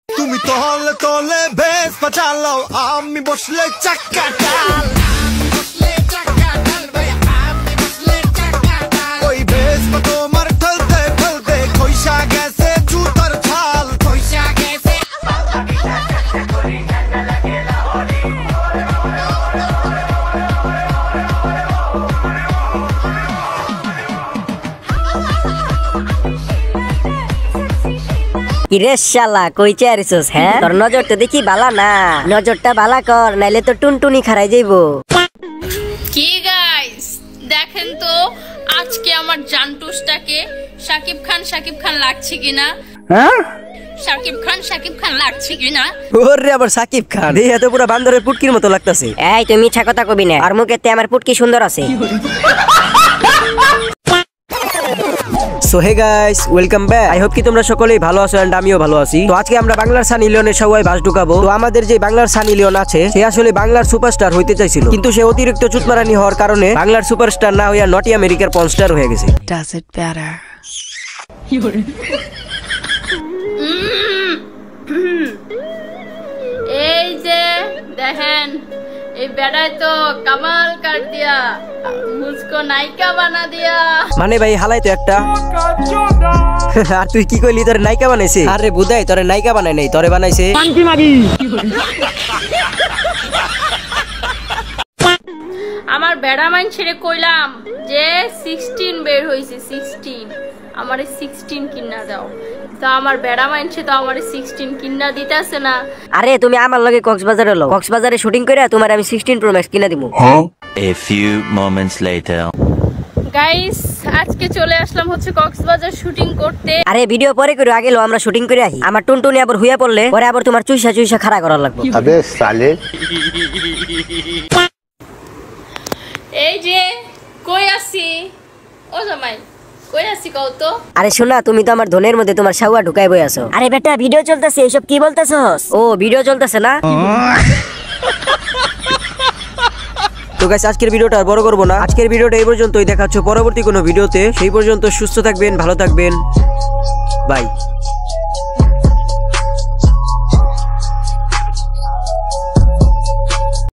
তুমি তলে তলে বেশ পাচালাও আমি বসলে চাক্কা ডাল ওই বেশ তোমার ঠলতে ঠলতে খইসা গেছে জুতার ছাল খইসা গেছে কিরে শালা কই চাইছিস হ্যাঁ তোর নজরটা দেখি বালা না নজরটা বালা কর নাইলে তো টুনটুনি খারাই যাইবো কি গাইস দেখেন তো আজকে আমার জান্টুসটাকে শাকিব খান লাগছে কিনা হ্যাঁ শাকিব খান লাগছে কিনা ওরে আবার সাকিব খান এই এত পুরো বান্দরের পুটকির মতো লাগতাছে এই তুমি মিছা কথা কবি না আর মুখেতে আমার পুটকি সুন্দর আছে so hey guys welcome back I hope কি তোমরা সকলেই ভালো আছো এন্ড আমিও ভালো আছি। তো আজকে আমরা বাংলার সানি লিওনের সবাই বাস ঢুকাবো। তো আমাদের যে বাংলার সানি লিওন আছে সে আসলে বাংলার সুপারস্টার হইতে চাইছিল, কিন্তু সে অতিরিক্ত চুতমারানি হওয়ার কারণে বাংলার সুপারস্টার না হইয়া নটি আমেরিকার পর্নস্টার হয়ে গেছে। Does it better? এই যে দেখেন এই বেড়ায় তো কামাল কাট দিয়া মুঝকো নায়িকা বানা দিয়া মানে ভাই হালাই তো একটা আর তুই কি কইলি তোরে নায়িকা বানাইছে? আরে বুদাই তোরে নায়িকা বানাই নাই, তোরে বানাইছে পান্তি মাগি। আমার বেড়া মাইন ছেড়ে কইলাম যে 16 বের হইছে 16 আমারে 16 কিনা দাও, তো আমার বেড়া মাইনছে তো আমারে 16 কিনা দিতাছে না। আরে তুমি আমার লগে কক্সবাজারে লও, কক্সবাজারে শুটিং কইরা তোমার আমি 16 প্রো ম্যাক্স কিনা দিমু। A few moments later. Guys আজকে চলে আসলাম হচ্ছে কক্সবাজার শুটিং করতে। আরে ভিডিও পরে কইরো, আগে লো আমরা শুটিং করে আহি। আমার টুনটুনি আবার হুইয়া পড়লে পরে আবার তোমার চুইসা চুইসা খাড়া করা লাগবে। আবে সালে এই যে কই আছি ও জামাই কই আছি কও তো। আরে শোনা তুমি তো আমার ধনের মধ্যে তোমার শাওয়া ঢুকাই বই আছো। আরে বেটা ভিডিও চলতেছে, এইসব কি বলতেছস? ও ভিডিও চলতেছে না? তো গাইস আজকের ভিডিওটা আর বড় করব না, আজকের ভিডিওটা এই পর্যন্তই। দেখা হচ্ছে পরবর্তী কোনো ভিডিওতে, সেই পর্যন্ত সুস্থ থাকবেন, ভালো থাকবেন, বাই।